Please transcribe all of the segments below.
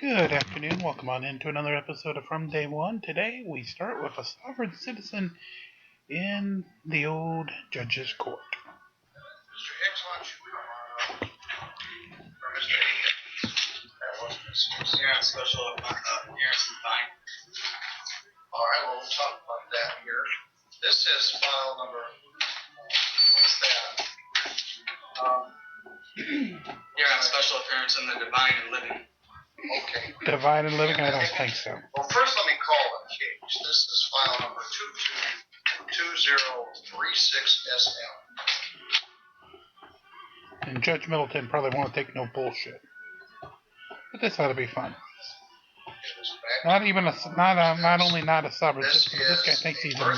Good afternoon. Welcome on into another episode of From Day One. Today we start with a sovereign citizen in the old judge's court. Mr. Hicks, why don't you come on up? Or Mr. Aiken. That wasn't Mr. You're on special appearance and fine. All right, well, we'll talk about that here. This is file number, what's that? You're on special appearance in the divine and living. Okay. Divine and living? I don't think so. Well, first let me call the case. This is file number 222036SM. And Judge Middleton probably won't take no bullshit. But this ought to be fun. Not only not a sovereign citizen, but this guy thinks he's more.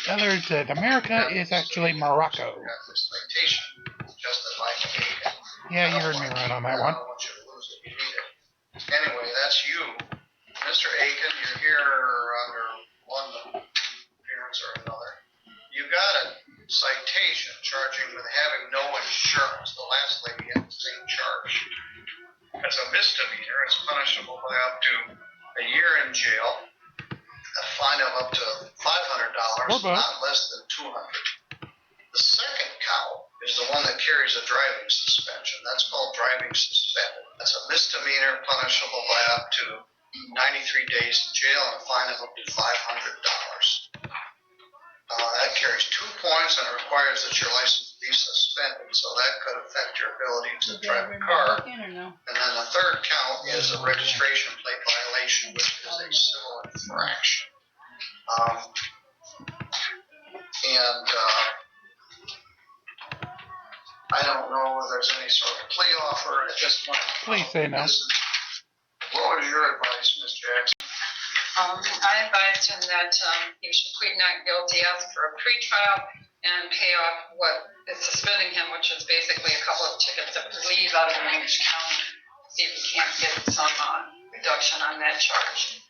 The other said America is actually Morocco. Yeah, you heard me right on that one. I don't want you to lose it. You need it. Anyway, that's you. Mr. Aiken, you're here under one appearance or another. You got a citation charging with having no insurance. The last lady had the same charge. It's a misdemeanor. It's punishable by up to a year in jail, a fine of up to $500, not less than $200. The second count is the one that carries a driving suspension. That's called driving suspended. That's a misdemeanor punishable by up to 93 days in jail and a fine of up to $500. That carries 2 points and requires that your license be suspended, so that could affect your ability to drive a car. And then the third count is a registration plate violation, which is a civil infraction. I don't know if there's any sort of plea offer at this point. Please say no. What was your advice, Ms. Jackson? I advised him that he should plead not guilty, ask for a pretrial, and pay off what is suspending him, which is basically a couple of tickets that would leave out of Orange County. See if he can't get some reduction on that charge.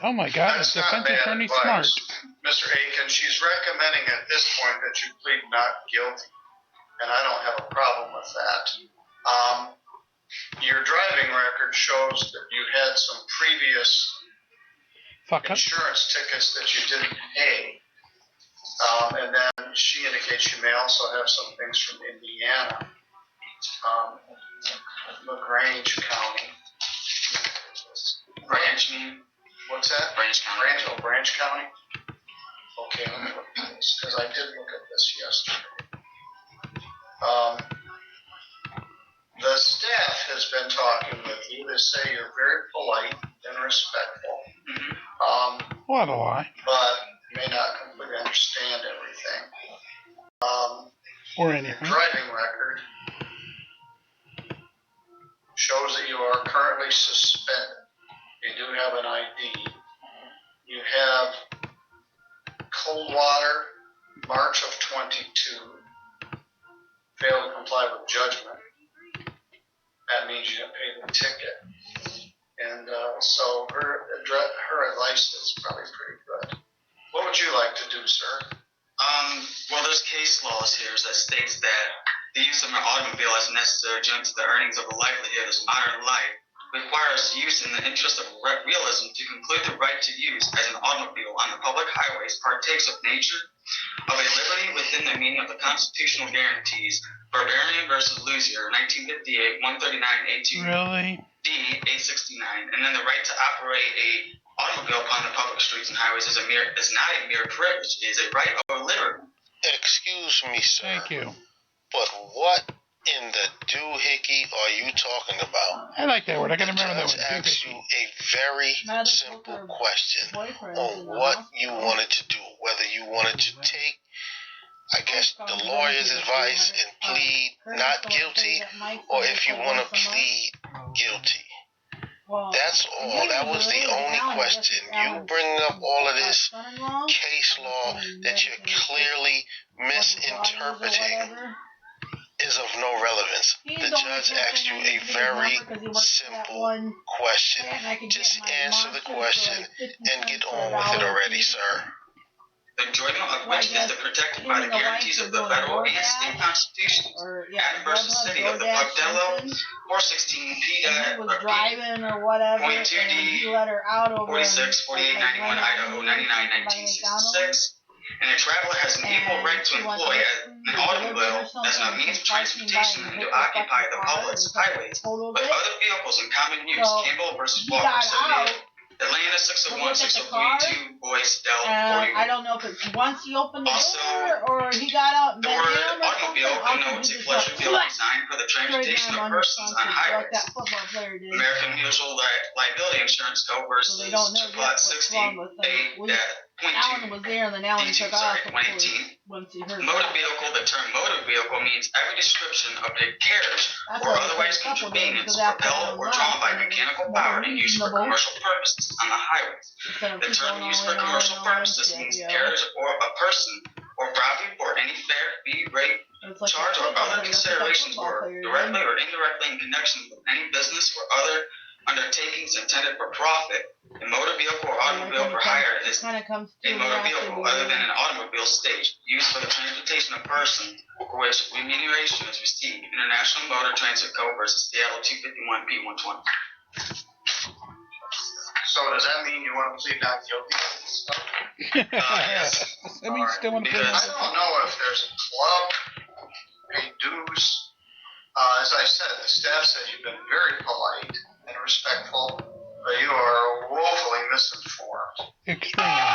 Oh my God, That's the defense attorney's smart. Mr. Aiken, she's recommending at this point that you plead not guilty, and I don't have a problem with that. Your driving record shows that you had some previous insurance tickets that you didn't pay, and then she indicates you may also have some things from Indiana, LaGrange County. Branch, What's that? Branch County. Branch County? Okay, let me look at this, because I did look at this yesterday. The staff has been talking with you. They say you're very polite and respectful. What a lie. But you may not completely understand everything. Or anything. Your driving record shows that you are currently suspended. You do have an ID. You have Coldwater, March of 22. Failed to comply with judgment. That means you didn't pay the ticket. And so her advice is probably pretty good. What would you like to do, sir? Well, there's case laws here that states that the use of an automobile as necessary to the earnings of a livelihood as modern life requires use in the interest of realism to conclude the right to use as an automobile on the public highways partakes of nature of a liberty within the meaning of the constitutional guarantees. Barbarian versus Lucier, 1958, 139A2. Really? D, 869. And then the right to operate a automobile upon the public streets and highways is not a mere privilege. It is a right or liberty. Excuse me, sir. Thank you. But what in the doohickey are you talking about? I like that word. I gotta remember that Let's one. ask you a very simple question on what you wanted to do. Whether you wanted to take, I guess, the lawyer's advice and plead not guilty, or if you want to plead guilty. That's all. That was the only question. You bringing up all of this case law that you're clearly misinterpreting is of no relevance. The judge asked you a very simple question. Just answer the question and get on with it already, sir. the enjoyment of which is protected by the guarantees of the federal and state constitutions. Act versus City of the Pugdello, 416 He was driving or whatever, and he let her out over 46, 48, 91, Idaho, 99, 1966. And a traveler has an equal right to employ an automobile as a means of transportation and to occupy the public highways with other vehicles in common use. Campbell versus Walker, Atlanta 601, 603, 2 Boys, Dell, 41. I don't know if it's once he opened the Also, door or he got out and the met word him or automobile connotes a pleasure vehicle designed for the transportation of persons on highways. Like that football player did. American Mutual Liability Insurance Co. versus So they don't know yet what's 60, wrong with them. Alan was there and then Alan took off once he heard Motor that. vehicle, the term motor vehicle means every description of a carriage or otherwise convenience propelled or drawn by mechanical power and used for commercial purposes on the highways. The term used for commercial purposes means carriage or a person or property for any fare, fee, rate, charge, or other considerations or directly or indirectly in connection with any business or other undertakings intended for profit. A motor vehicle or automobile for hire is a motor vehicle other than an automobile stage used for the transportation of persons for which remuneration is received. International Motor Transit Co. versus Seattle 251 P120. So does that mean you want to plead not guilty to this stuff? Yes. I mean, still want to play. I don't know if there's a club, pay dues. As I said, the staff said you've been very polite and respectful, but you are woefully misinformed. Extremely.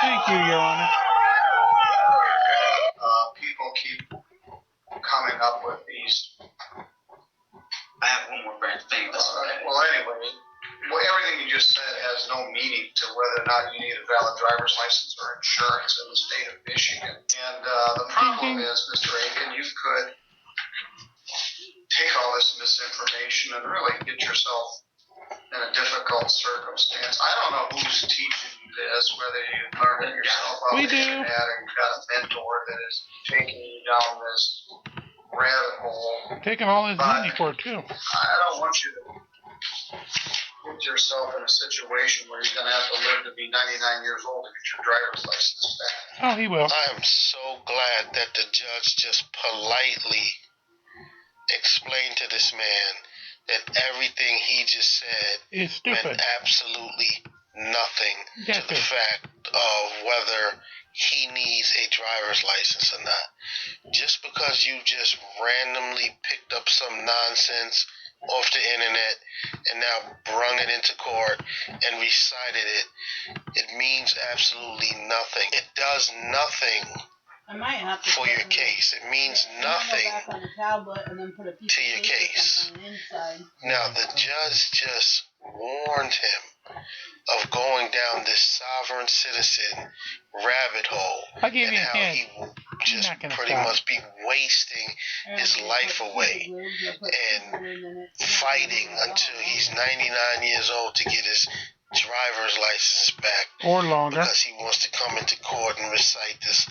Thank you, Your Honor. People keep coming up with these. I have one more thing. Well, anyway, everything you just said has no meaning to whether or not you need a valid driver's license or insurance in the state of Michigan. And the problem is, Mr. Aiken, you could take all this misinformation and really get yourself in a difficult circumstance. I don't know who's teaching you this, whether you learned it yourself on the internet or you've got a mentor that is taking you down this rabbit hole. Taking all his money for it, too. I don't want you to put yourself in a situation where you're going to have to live to be 99 years old to get your driver's license back. Oh, he will. I am so glad that the judge just politely explained to this man that everything he just said is stupid. Meant absolutely nothing to the fact of whether he needs a driver's license or not. Just because you just randomly picked up some nonsense off the internet and now brung it into court and recited it, it means absolutely nothing. It does nothing for your case. It means nothing to your case. Now, the judge just warned him of going down this sovereign citizen rabbit hole and how he will just pretty much be wasting his life away and fighting until he's 99 years old to get his driver's license back, or longer, because he wants to come into court and recite this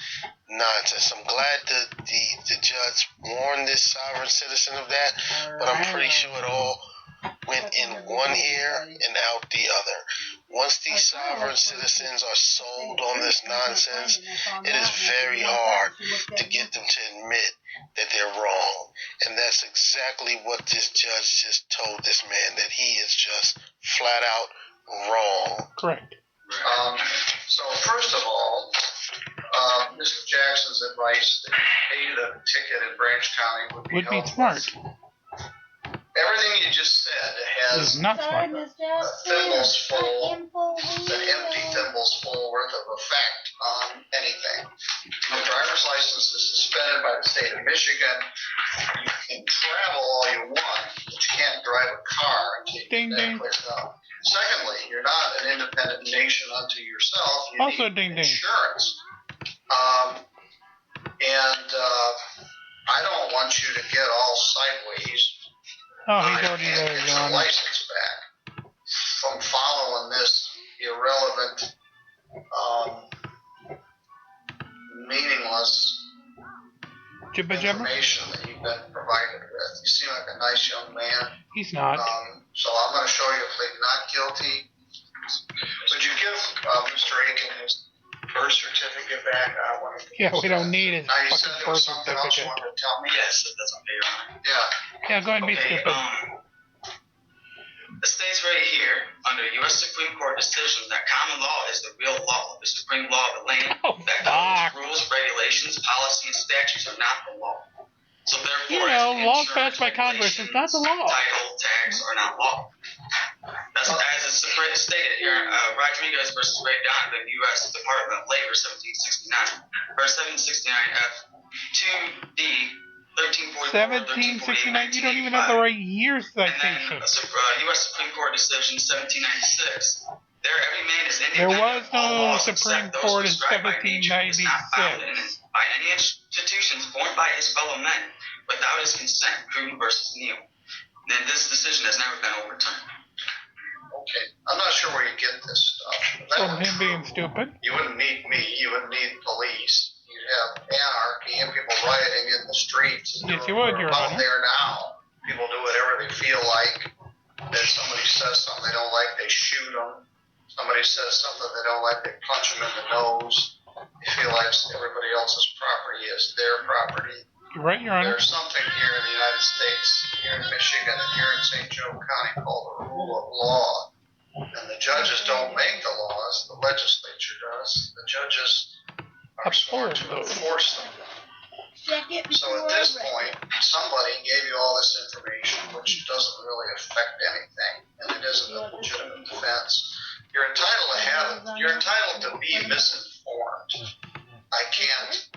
nonsense. I'm glad that the judge warned this sovereign citizen of that, but I'm pretty sure it all went in one ear and out the other. Once these sovereign citizens are sold on this nonsense, it is very hard to get them to admit that they're wrong. And that's exactly what this judge just told this man, that he is just flat out wrong. Correct. So first of all, Mr. Jackson's advice that you pay the ticket in Branch County would be smart. Everything you just said has not smart. thimbles full, an empty thimbles full worth of effect on anything. Your driver's license is suspended by the state of Michigan. You can travel all you want, but you can't drive a car until you get that cleared up. Secondly, you're not an independent nation unto yourself. You also, need insurance. I don't want you to get all sideways. Oh, he's already there, Your license back from following this irrelevant, meaningless information that you've been provided with. You seem like a nice young man. He's not. So I'm going to show you a plea not guilty. Would you give Mr. Aiken his birth certificate back. I want to. Yeah, we don't need his Now you said fucking there was birth something else you certificate. wanted to tell me. Yes, that's okay, Your Honor. Yeah. Yeah, go ahead and be Okay, stupid. it states right here, under U.S. Supreme Court decisions, that common law is the real law, the supreme law of the land, Oh, that fuck. governs rules, regulations, policy, and statutes are not the law. So therefore, You know, as laws insurance passed by Congress is not the law. title, tax are not law. That's as it's stated here, Rodriguez versus Ray Donovan, U.S. Department of Labor, 1769, or 1769 F 2D 1344. 1769, you don't even have the right year citation. And then U.S. Supreme Court decision 1796. There, every man is There independent. was of all no laws Supreme except those Court in prescribed by nature, is not founded 1796. by any institutions formed by his fellow men without his consent. Cruden versus Neal. And this decision has never been overturned. Okay. I'm not sure where you get this stuff. If that From were him true, being stupid. You wouldn't need me. You wouldn't need police. You'd have anarchy and people rioting in the streets. Yes, you would, Your Out Honor. there now. People do whatever they feel like. If somebody says something they don't like, they shoot them. Somebody says something they don't like, they punch them in the nose. They feel like everybody else's property is their property. You're right, Your Honor. There's something here in the United States, here in Michigan, and here in St. Joe County called the rule of law. And the judges don't make the laws, the legislature does. The judges are sworn to enforce them. So at this point, somebody gave you all this information, which doesn't really affect anything, and it isn't a legitimate defense. You're entitled to have it. You're entitled to be misinformed. I can't.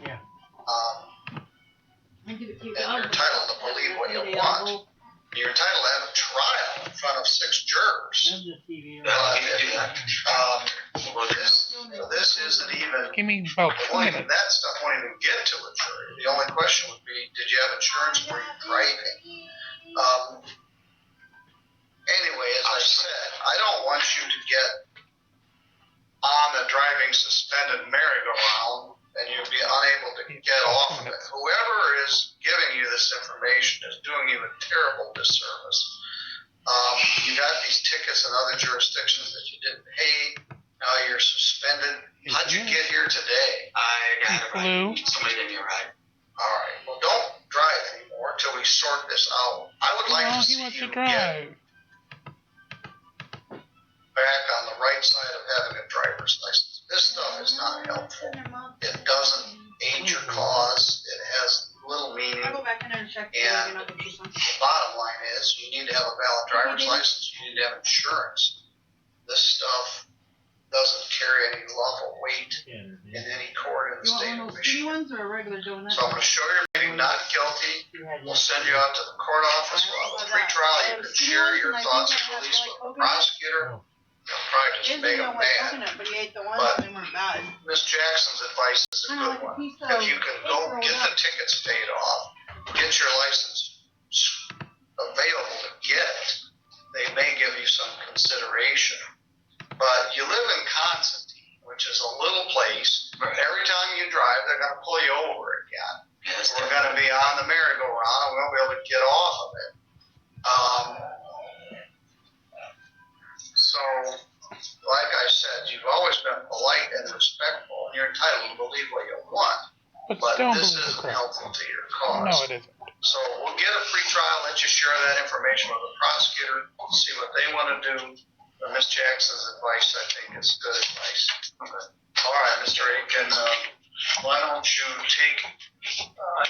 And you're entitled to believe what you want. You're entitled to have a trial in front of 6 jurors. This isn't even. Give me about 2 minutes. That stuff won't even get to a jury. The only question would be, did you have insurance? Were you driving? Anyway, as I said, I don't want you to get on the driving suspended merry-go-round and you'll be unable to get off of it. Whoever is giving you this information is doing you a terrible disservice. You got these tickets in other jurisdictions that you didn't pay. Now you're suspended. How'd you get here today? I got a flew. ride. Somebody gave me a ride. All right. Well, don't drive anymore until we sort this out. I would like to see he wants you to drive. get back on the right side of having a driver's license. This stuff is not helpful. It doesn't aid your cause. It has little meaning. I'll go back in there and check. And the bottom line is, you need to have a valid driver's license. You need to have insurance. This stuff doesn't carry any lawful weight in any court in the state of Michigan. Or a regular donut? So I'm going to show you pleading not guilty. We'll send you out to the court office. We'll have a pre-trial. You can share your thoughts and beliefs with the prosecutor. They'll probably just make them mad. But he ate the ones But and they weren't bad. Miss Jackson's advice is a good one. If you can go get the tickets paid off, get your license available to get, they may give you some consideration. But you live in Constantine, which is a little place where every time you drive, they're going to pull you over again. We're going to be on the merry-go-round, and we won't be able to get off of it. So, like I said, you've always been polite and respectful, and you're entitled to believe what you want. But don't this believe the isn't crap. helpful to your cause. No, it isn't. So we'll get a free trial, let you share that information with the prosecutor, see what they want to do. But Ms. Jackson's advice, I think, is good advice. All right, Mr. Aiken, why don't you take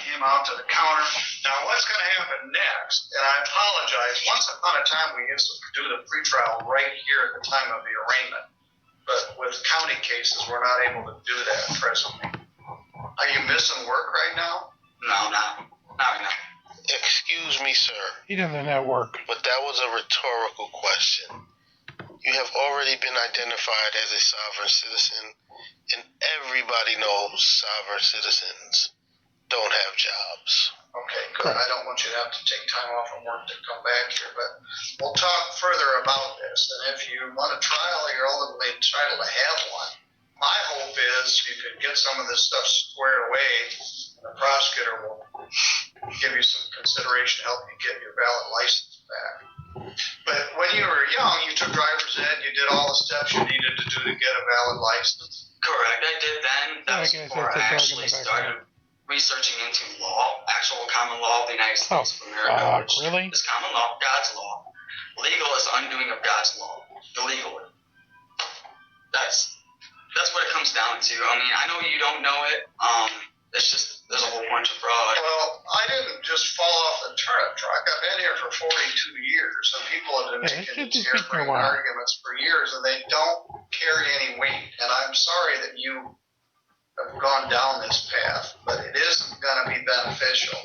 him out to the counter? Now, what's going to happen next, and I apologize, once upon a time we used to do the pretrial right here at the time of the arraignment. But with county cases, we're not able to do that presently. Are you missing work right now? No, not right now. Excuse me, sir, He doesn't have work. but that was a rhetorical question. You have already been identified as a sovereign citizen, and everybody knows sovereign citizens don't have jobs. Okay, good. I don't want you to have to take time off from work to come back here, but we'll talk further about this. And if you want a trial, you're ultimately entitled to have one. My hope is you can get some of this stuff squared away, and the prosecutor will give you some consideration to help you get your valid license back. But when you were young, you took driver's ed, you did all the steps you needed to do to get a valid license. Correct. I did then, that was before I actually started researching into law, actual common law of the United States of America, which really? is common law, God's law. Legal is undoing of God's law, illegally. That's what it comes down to. I mean, I know you don't know it. It's just there's a whole bunch of fraud. Well, I didn't just fall off the turnip truck. I've been here for 42 years, and people have been making these harebrained arguments for years, and they don't carry any weight. And I'm sorry that you have gone down this path, but it isn't going to be beneficial.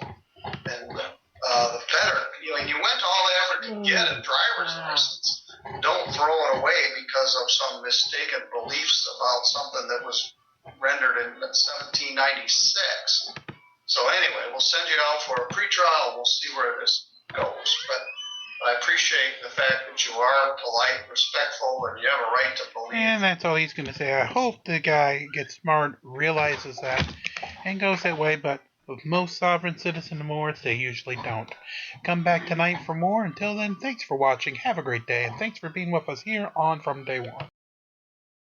And the better, when you went to all the effort to get a driver's license, don't throw it away because of some mistaken beliefs about something that was rendered in 1796. So anyway, we'll send you out for a pretrial. We'll see where this goes. But I appreciate the fact that you are polite, respectful, and you have a right to believe. And that's all he's going to say. I hope the guy gets smart, realizes that, and goes that way, but with most sovereign citizen awards, they usually don't. Come back tonight for more. Until then, thanks for watching. Have a great day, and thanks for being with us here on From Day One.